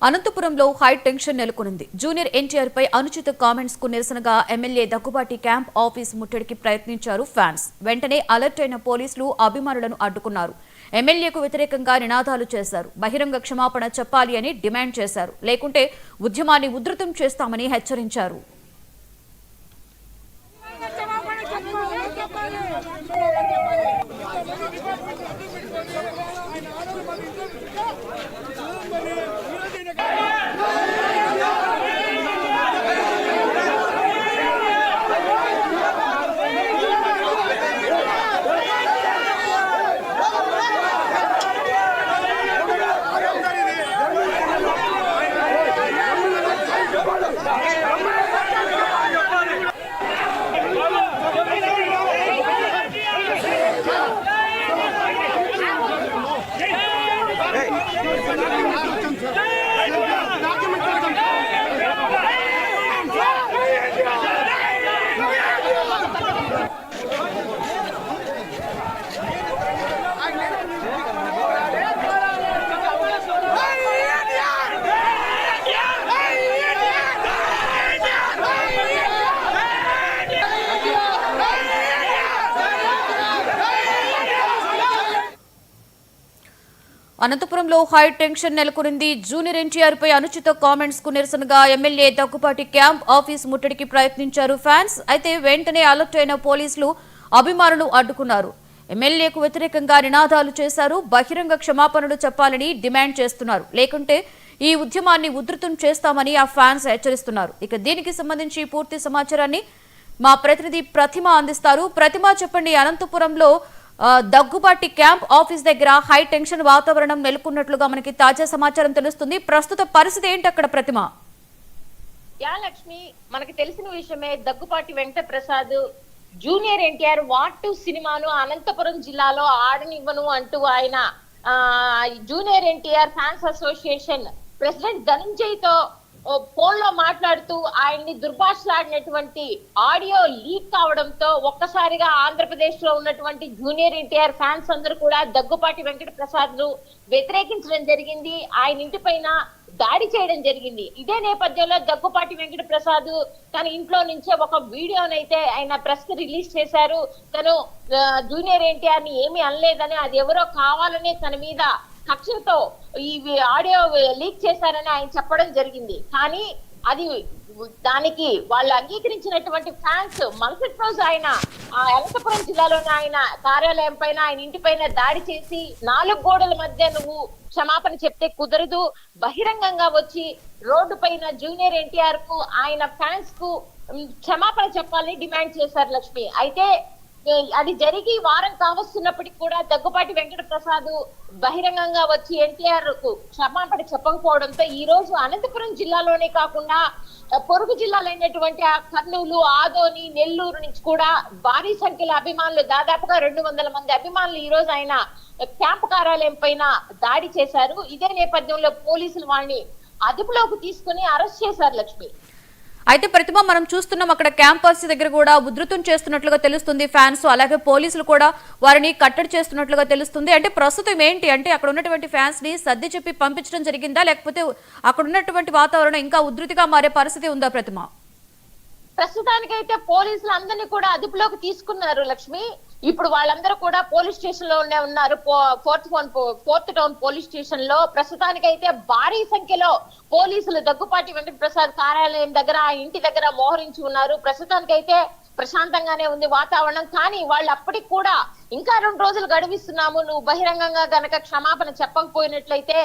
అనంతపురంలో high tension నెలకొంది. Junior NTR పై అనుచిత కామెంట్స్ కు నిరసనగా ఎమ్మెల్యే దగ్గుబాటి క్యాంప్ ఆఫీస్ ముట్టడికి ప్రయత్నించారు ఫ్యాన్స్. వెంటనే అలర్ట్ అయిన పోలీసులు అభిమానులను అడ్డుకున్నారు. ఎమ్మెల్యేకు వ్యతిరేకంగా నినాదాలు చేశారు. బహిరంగ క్షమాపణ చెప్పాలి అని డిమాండ్ చేశారు. లేకుంటే ఉద్యమాన్ని ఉధృతం చేస్తామని హెచ్చరించారు. అనంతపురంలో హై టెన్షన్ నెలకొంది. జూనియర్ ఎన్టీఆర్ పై అనుచిత కామెంట్స్ కు నిరసనగా ఎమ్మెల్యే దగ్గుబాటి క్యాంప్ ఆఫీస్ ముట్టడికి ప్రయత్నించారు ఫ్యాన్స్. అయితే వెంటనే అలర్ట్ అయిన పోలీసులు అభిమానులు అడ్డుకున్నారు. ఎమ్మెల్యేకు వ్యతిరేకంగా నినాదాలు చేశారు. బహిరంగ క్షమాపణలు చెప్పాలని డిమాండ్ చేస్తున్నారు. లేకుంటే ఈ ఉద్యమాన్ని ఉధృతం చేస్తామని ఆ ఫ్యాన్స్ హెచ్చరిస్తున్నారు. ఇక దీనికి సంబంధించి పూర్తి సమాచారాన్ని మా ప్రతినిధి ప్రతిమ అందిస్తారు. ప్రతిమ, చెప్పండి, అనంతపురంలో దగ్గుబాటి క్యాంప్ ఆఫీస్ దగ్గర హై టెన్షన్ వాతావరణం నెలకొన్నట్లుగా మనకి తాజా సమాచారం తెలుస్తుంది. ప్రస్తుత పరిస్థితి ఏంటి అక్కడ ప్రతిమ? లక్ష్మి, మనకి తెలిసిన విషయమే. దగ్గుబాటి వెంకట ప్రసాద్ జూనియర్ ఎన్టీఆర్ వార్ 2 సినిమాను అనంతపురం జిల్లాలో ఆడనివ్వను అంటూ ఆయన junior NTR fans association president Dhananjay తో ఫోన్ లో మాట్లాడుతూ ఆయన్ని దుర్భాషలాడినటువంటి ఆడియో లీక్ కావడంతో ఒక్కసారిగా ఆంధ్రప్రదేశ్ లో ఉన్నటువంటి జూనియర్ ఎన్టీఆర్ ఫ్యాన్స్ అందరూ కూడా దగ్గుబాటి వెంకట ప్రసాద్ ను వ్యతిరేకించడం జరిగింది. ఆయన ఇంటి పైన దాడి చేయడం జరిగింది. ఇదే నేపథ్యంలో దగ్గుబాటి వెంకట ప్రసాద్ తన ఇంట్లో నుంచే ఒక వీడియోనైతే ఆయన ప్రెస్ కి రిలీజ్ చేశారు. తను జూనియర్ ఎన్టీఆర్ ని ఏమీ అనలేదని, అది ఎవరో కావాలని తన మీద కక్షతో ఈ ఆడియో లీక్ చేశారని ఆయన చెప్పడం జరిగింది. కానీ అది దానికి వాళ్ళు అంగీకరించినటువంటి ఫ్యాన్స్ మరుసటి రోజు ఆయన అనంతపురం జిల్లాలోని ఆయన కార్యాలయం పైన, ఆయన ఇంటి పైన దాడి చేసి 4 గోడల మధ్య నువ్వు క్షమాపణ చెప్తే కుదరదు, బహిరంగంగా వచ్చి రోడ్డు పైన జూనియర్ ఎన్టీఆర్ కు ఆయన ఫ్యాన్స్ కు క్షమాపణ చెప్పాలని డిమాండ్ చేశారు లక్ష్మి. అయితే అది జరిగి వారం కావస్తున్నప్పటికీ కూడా దగ్గుబాటి వెంకట ప్రసాద్ బహిరంగంగా వచ్చి ఎన్టీఆర్ కు క్షమాపణ చెప్పకపోవడంతో ఈ రోజు అనంతపురం జిల్లాలోనే కాకుండా పొరుగు జిల్లాలైనటువంటి కర్నూలు, ఆదోని, నెల్లూరు నుంచి కూడా భారీ సంఖ్యలో అభిమానులు, దాదాపుగా 200 మంది అభిమానులు ఈ రోజు ఆయన క్యాంపు కార్యాలయం పైన దాడి చేశారు. ఇదే నేపథ్యంలో పోలీసులు వాళ్ళని అదుపులోకి తీసుకుని అరెస్ట్ చేశారు లక్ష్మి. అయితే ప్రతిమ, మనం చూస్తున్నాం అక్కడ క్యాంపస్ దగ్గర కూడా ఉధృతం చేస్తున్నట్లుగా తెలుస్తుంది ఫ్యాన్స్. అలాగే పోలీసులు కూడా వారిని కట్టడి చేస్తున్నట్లుగా తెలుస్తుంది. అంటే ప్రస్తుతం ఏంటి అంటే అక్కడ ఉన్నటువంటి ఫ్యాన్స్ ని సర్ది చెప్పి పంపించడం జరిగిందా, లేకపోతే అక్కడ ఉన్నటువంటి వాతావరణం ఇంకా ఉధృతిగా మారే పరిస్థితి ఉందా ప్రతిమ? ప్రస్తుతానికైతే పోలీసులు అందరినీ కూడా అదుపులోకి తీసుకున్నారు లక్ష్మి. ఇప్పుడు వాళ్ళందరూ కూడా పోలీస్ స్టేషన్ లో ఉన్నారు. ఫోర్త్ టౌన్ పోలీస్ స్టేషన్ లో ప్రస్తుతానికైతే భారీ సంఖ్యలో పోలీసులు దగ్గుబాటి వెంకట ప్రసాద్ కార్యాలయం దగ్గర, ఇంటి దగ్గర మోహరించి ఉన్నారు. ప్రస్తుతానికైతే ప్రశాంతంగానే ఉంది వాతావరణం. కానీ వాళ్ళు అప్పటికి కూడా ఇంకా 2 రోజులు గడివిస్తున్నాము, నువ్వు బహిరంగంగా గనక క్షమాపణ చెప్పకపోయినట్లయితే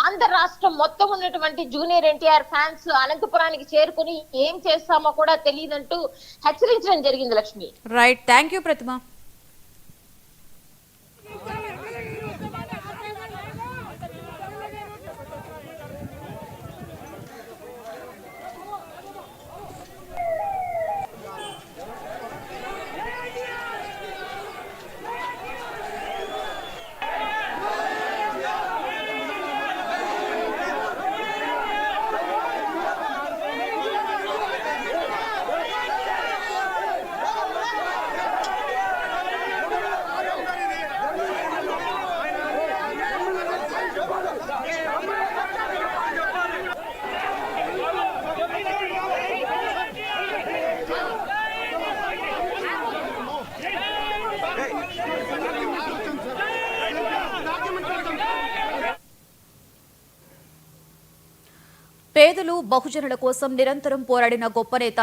ఆంధ్ర రాష్ట్రం మొత్తం ఉన్నటువంటి జూనియర్ ఎన్టీఆర్ ఫ్యాన్స్ అనంతపురానికి చేరుకుని ఏం చేస్తామో కూడా తెలియదంటూ హెచ్చరించడం జరిగింది లక్ష్మి. రైట్, థ్యాంక్ యూ ప్రతిమ. పేదలు బహుజనుల కోసం నిరంతరం పోరాడిన గొప్ప నేత